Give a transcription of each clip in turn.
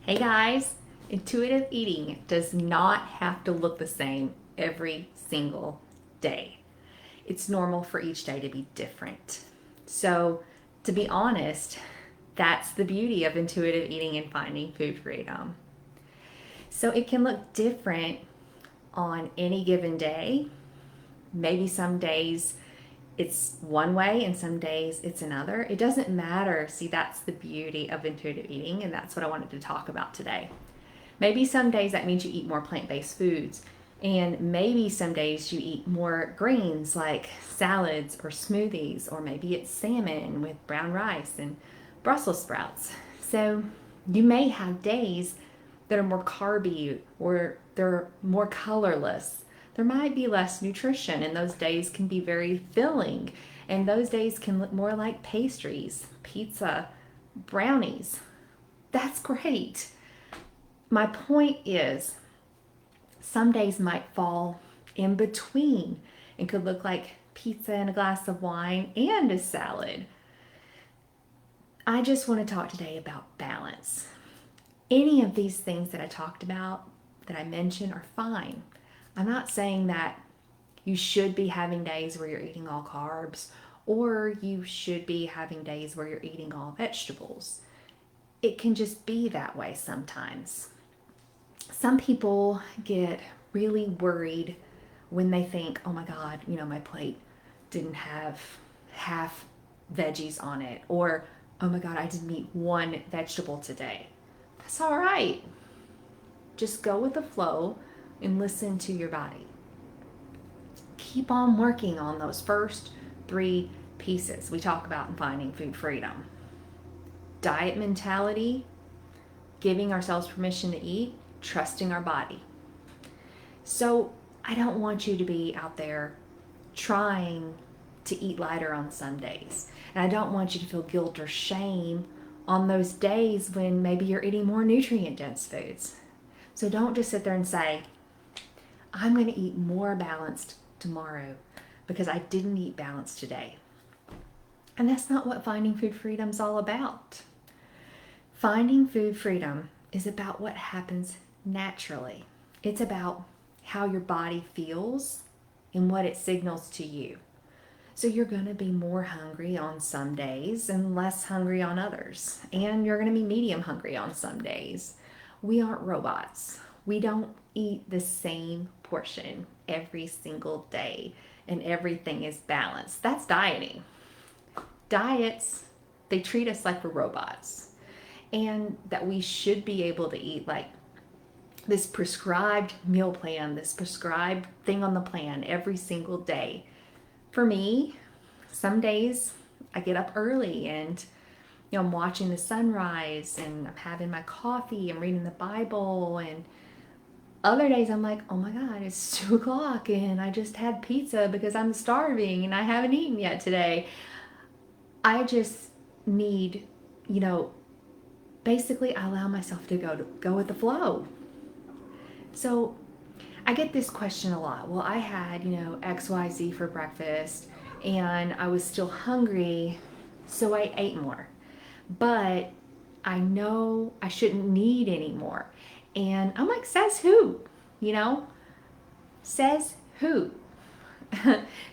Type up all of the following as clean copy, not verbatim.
Hey guys, intuitive eating does not have to look the same every single day. It's normal for each day to be different. So, to be honest, that's the beauty of intuitive eating and finding food freedom. So, it can look different on any given day. Maybe some days it's one way and some days it's another. It doesn't matter. See, that's the beauty of intuitive eating, and that's what I wanted to talk about today. Maybe some days that means you eat more plant based foods. And maybe some days you eat more greens like salads or smoothies, or maybe it's salmon with brown rice and brussel sprouts. So you may have days that are more carby or they're more colorless. There might be less nutrition, and those days can be very filling. And those days can look more like pastries, pizza, brownies. That's great. My point is, some days might fall in between and could look like pizza and a glass of wine and a salad. I just want to talk today about balance. Any of these things that I talked about, that I mentioned, are fine. I'm not saying that you should be having days where you're eating all carbs or you should be having days where you're eating all vegetables. It can just be that way sometimes. Some people get really worried when they think, oh my God, my plate didn't have half veggies on it, or oh my God, I didn't eat one vegetable today. That's all right. Just go with the flow and listen to your body. Keep on working on those first three pieces we talk about in finding food freedom: diet mentality, giving ourselves permission to eat, trusting our body. So I don't want you to be out there trying to eat lighter on some days. And I don't want you to feel guilt or shame on those days when maybe you're eating more nutrient dense foods. So don't just sit there and say, I'm going to eat more balanced tomorrow because I didn't eat balanced today. And that's not what finding food freedom is all about. Finding food freedom is about what happens naturally. It's about how your body feels and what it signals to you. So you're going to be more hungry on some days and less hungry on others. And you're going to be medium hungry on some days. We aren't robots. We don't eat the same portion every single day and everything is balanced. That's dieting. Diets, they treat us like we're robots, and that we should be able to eat like this prescribed meal plan, this prescribed thing on the plan every single day. For me, some days I get up early and I'm watching the sunrise and I'm having my coffee, I'm reading the Bible, and other days I'm like, oh my God, it's 2 o'clock and I just had pizza because I'm starving and I haven't eaten yet today. I just need, basically I allow myself to go with the flow. So I get this question a lot. Well, I had, XYZ for breakfast and I was still hungry, so I ate more. But I know I shouldn't need any more. And I'm like, says who? Says who?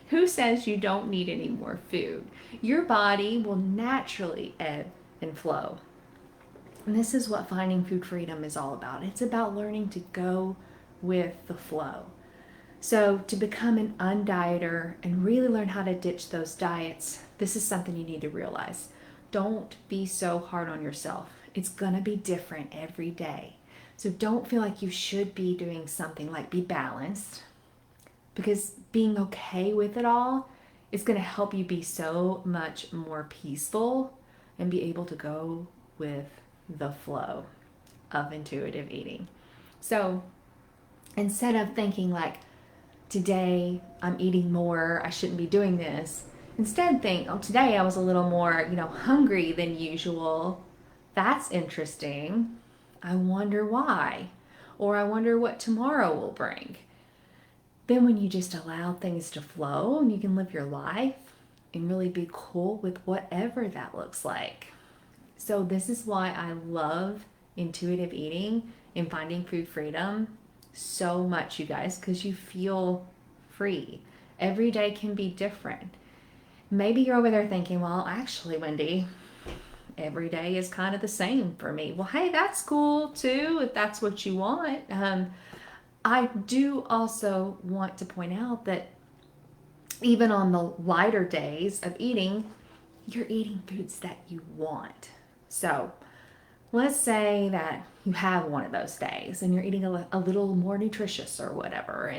Who says you don't need any more food? Your body will naturally ebb and flow. And this is what finding food freedom is all about. It's about learning to go with the flow. So to become an undieter and really learn how to ditch those diets, this is something you need to realize. Don't be so hard on yourself. It's gonna be different every day. So don't feel like you should be doing something like be balanced, because being okay with it all is gonna help you be so much more peaceful and be able to go with the flow of intuitive eating. So instead of thinking like, today I'm eating more, I shouldn't be doing this, instead think, oh, today I was a little more, hungry than usual. That's interesting. I wonder why. Or I wonder what tomorrow will bring. Then when you just allow things to flow and you can live your life and really be cool with whatever that looks like. So this is why I love intuitive eating and finding food freedom so much, you guys, because you feel free. Every day can be different. Maybe you're over there thinking, well, actually, Wendy, every day is kind of the same for me. Well, hey, that's cool too, if that's what you want. I do also want to point out that even on the lighter days of eating, you're eating foods that you want. So let's say that you have one of those days and you're eating a little more nutritious or whatever,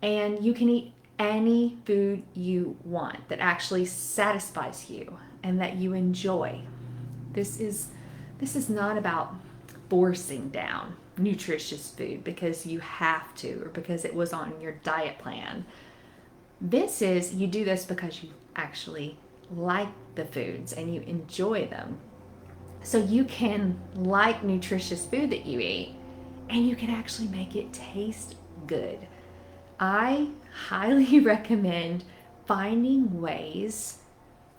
and you can eat any food you want that actually satisfies you and that you enjoy. This is not about forcing down nutritious food because you have to or because it was on your diet plan. This is, you do this because you actually like the foods and you enjoy them. So you can like nutritious food that you eat and you can actually make it taste good. I highly recommend finding ways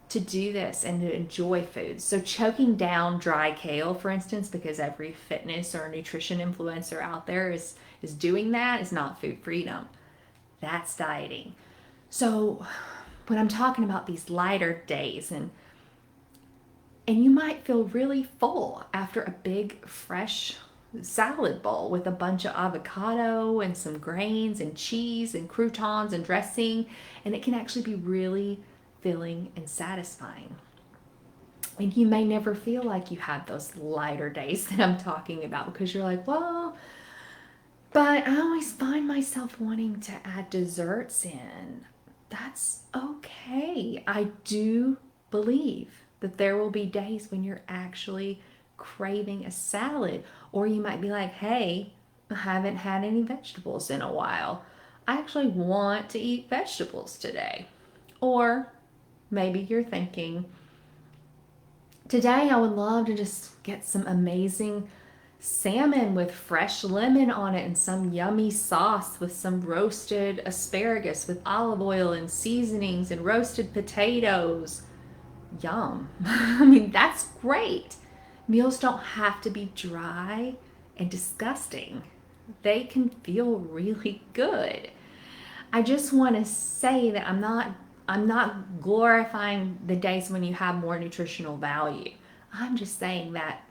to do this and to enjoy foods. So choking down dry kale, for instance, because every fitness or nutrition influencer out there is doing that, is not food freedom. That's dieting. So when I'm talking about these lighter days and you might feel really full after a big fresh salad bowl with a bunch of avocado and some grains and cheese and croutons and dressing, and it can actually be really filling and satisfying. And you may never feel like you have those lighter days that I'm talking about because you're like, well, but I always find myself wanting to add desserts in. That's okay. I do believe that there will be days when you're actually craving a salad, or you might be like, hey, I haven't had any vegetables in a while. I actually want to eat vegetables today. Or maybe you're thinking, today I would love to just get some amazing salmon with fresh lemon on it and some yummy sauce with some roasted asparagus with olive oil and seasonings and roasted potatoes. Yum. I mean, that's great. Meals don't have to be dry and disgusting. They can feel really good. I just want to say that I'm not glorifying the days when you have more nutritional value. I'm just saying that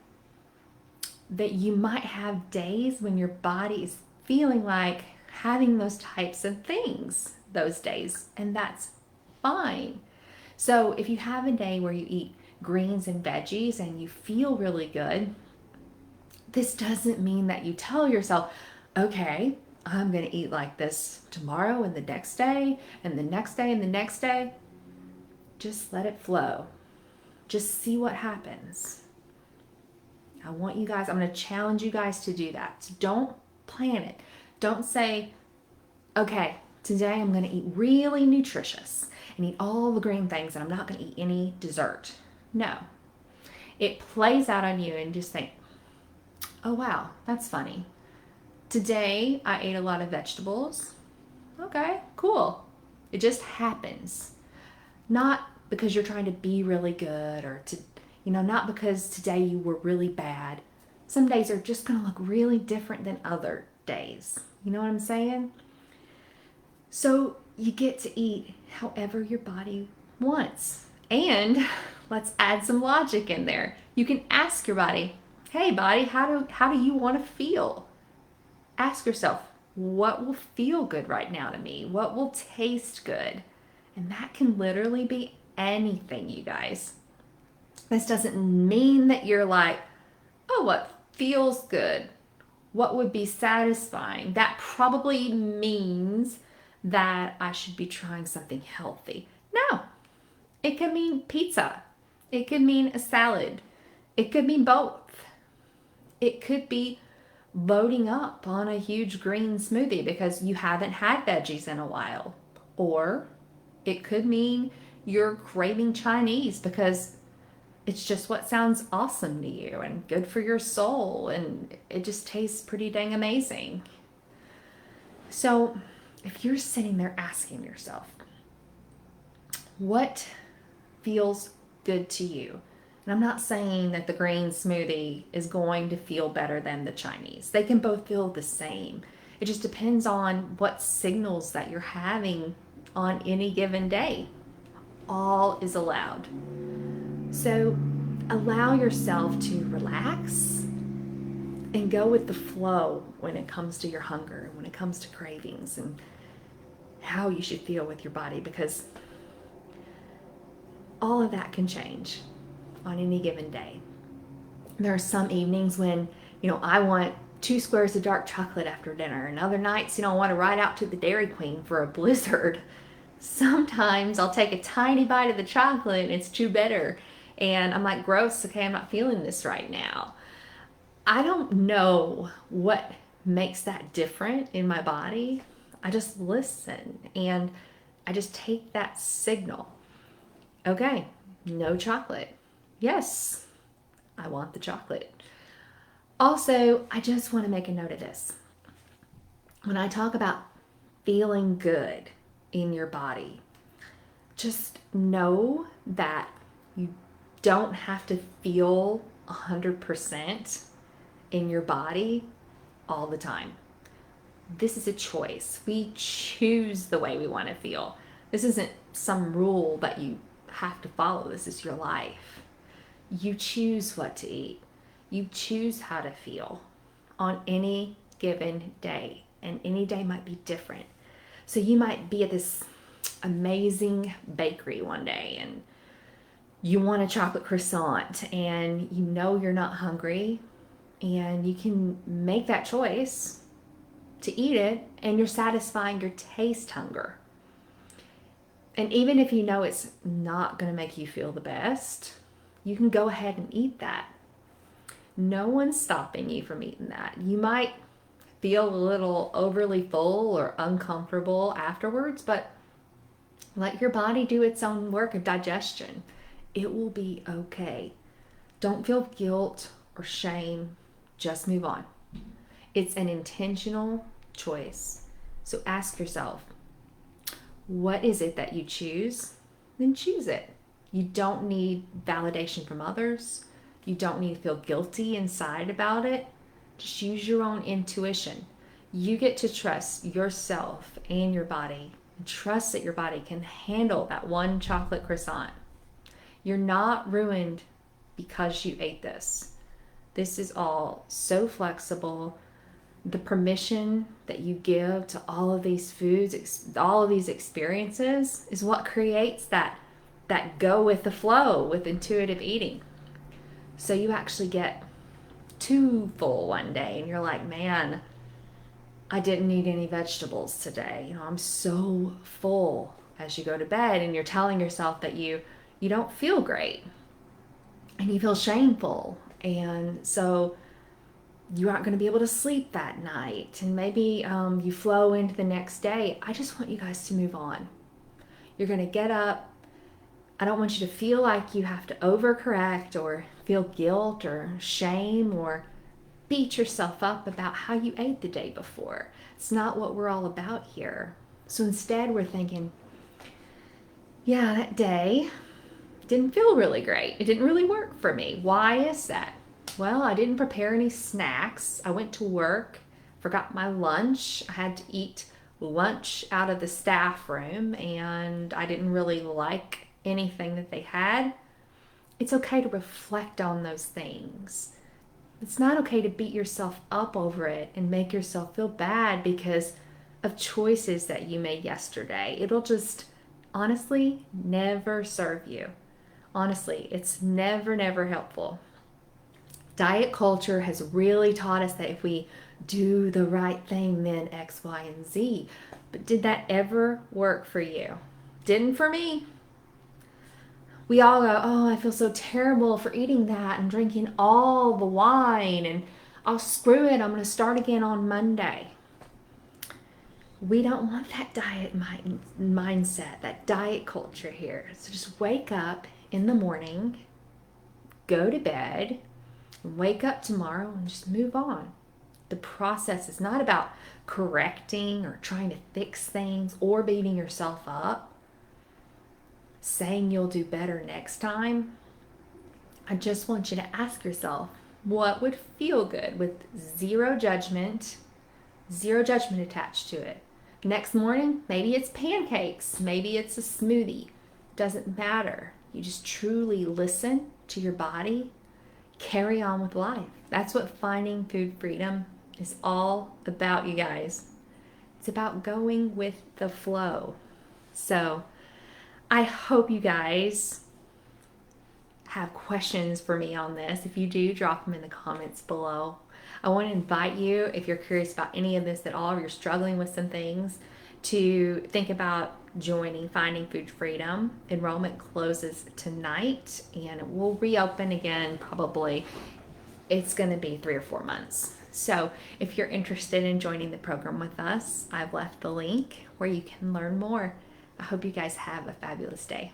you might have days when your body is feeling like having those types of things those days, and that's fine. So if you have a day where you eat greens and veggies and you feel really good, this doesn't mean that you tell yourself, okay, I'm going to eat like this tomorrow and the next day and the next day and the next day. Just let it flow. Just see what happens. I'm going to challenge you guys to do that. So don't plan it. Don't say, okay, today I'm going to eat really nutritious and eat all the green things and I'm not going to eat any dessert. No. It plays out on you and just think, oh wow, that's funny. Today I ate a lot of vegetables. Okay, cool. It just happens. Not because you're trying to be really good or not because today you were really bad. Some days are just going to look really different than other days. You know what I'm saying? So you get to eat however your body wants. And let's add some logic in there. You can ask your body, hey body, how do you want to feel? Ask yourself, what will feel good right now to me? What will taste good? And that can literally be anything, you guys. This doesn't mean that you're like, oh, what feels good? What would be satisfying? That probably means that I should be trying something healthy. No, it could mean pizza. It could mean a salad. It could mean both. It could be loading up on a huge green smoothie because you haven't had veggies in a while. Or it could mean you're craving Chinese because it's just what sounds awesome to you and good for your soul and it just tastes pretty dang amazing. So if you're sitting there asking yourself, what feels good to you? And I'm not saying that the green smoothie is going to feel better than the Chinese. They can both feel the same. It just depends on what signals that you're having on any given day. All is allowed. So allow yourself to relax and go with the flow when it comes to your hunger, when it comes to cravings, and how you should feel with your body, because all of that can change on any given day. There are some evenings when, I want 2 squares of dark chocolate after dinner, and other nights, I want to ride out to the Dairy Queen for a blizzard. Sometimes I'll take a tiny bite of the chocolate and it's too bitter. And I'm like, gross, okay, I'm not feeling this right now. I don't know what makes that different in my body. I just listen and I just take that signal. Okay, no chocolate. Yes, I want the chocolate. Also, I just want to make a note of this. When I talk about feeling good in your body, just know that you don't have to feel 100% in your body all the time. This is a choice. We choose the way we want to feel. This isn't some rule that you have to follow. This is your life. You choose what to eat. You choose how to feel on any given day, and any day might be different. So you might be at this amazing bakery one day and you want a chocolate croissant and you're not hungry, and you can make that choice to eat it and you're satisfying your taste hunger. And even if it's not going to make you feel the best, you can go ahead and eat that. No one's stopping you from eating that. You might feel a little overly full or uncomfortable afterwards, but let your body do its own work of digestion. It will be okay. Don't feel guilt or shame. Just move on. It's an intentional choice. So ask yourself, what is it that you choose? Then choose it. You don't need validation from others. You don't need to feel guilty inside about it. Just use your own intuition. You get to trust yourself and your body, and trust that your body can handle that one chocolate croissant. You're not ruined because you ate this. This is all so flexible. The permission that you give to all of these foods, all of these experiences, is what creates that go with the flow with intuitive eating. So you actually get too full one day and you're like, man, I didn't eat any vegetables today. I'm so full, as you go to bed and you're telling yourself that you don't feel great and you feel shameful. And so you aren't going to be able to sleep that night. And maybe you flow into the next day. I just want you guys to move on. You're going to get up. I don't want you to feel like you have to overcorrect or feel guilt or shame or beat yourself up about how you ate the day before. It's not what we're all about here. So instead, we're thinking, yeah, that day didn't feel really great. It didn't really work for me. Why is that? Well, I didn't prepare any snacks. I went to work, forgot my lunch. I had to eat lunch out of the staff room, and I didn't really like anything that they had. It's okay to reflect on those things. It's not okay to beat yourself up over it and make yourself feel bad because of choices that you made yesterday. It'll just honestly never serve you. Honestly, it's never helpful. Diet culture has really taught us that if we do the right thing, then X, Y, and Z. But did that ever work for you? Didn't for me. We all go, oh, I feel so terrible for eating that and drinking all the wine, and I'll screw it. I'm going to start again on Monday. We don't want that diet mindset, that diet culture here. So just wake up in the morning, go to bed, wake up tomorrow, and just move on. The process is not about correcting or trying to fix things or beating yourself up, saying you'll do better next time. I just want you to ask yourself, what would feel good with zero judgment attached to it? Next morning, maybe it's pancakes, maybe it's a smoothie. Doesn't matter. You just truly listen to your body, carry on with life. That's what finding food freedom is all about, you guys. It's about going with the flow. So I hope you guys have questions for me on this. If you do, drop them in the comments below. I want to invite you, if you're curious about any of this at all, or you're struggling with some things, to think about joining Finding Food Freedom. Enrollment closes tonight and it will reopen again probably. It's going to be 3 or 4 months. So if you're interested in joining the program with us, I've left the link where you can learn more. I hope you guys have a fabulous day.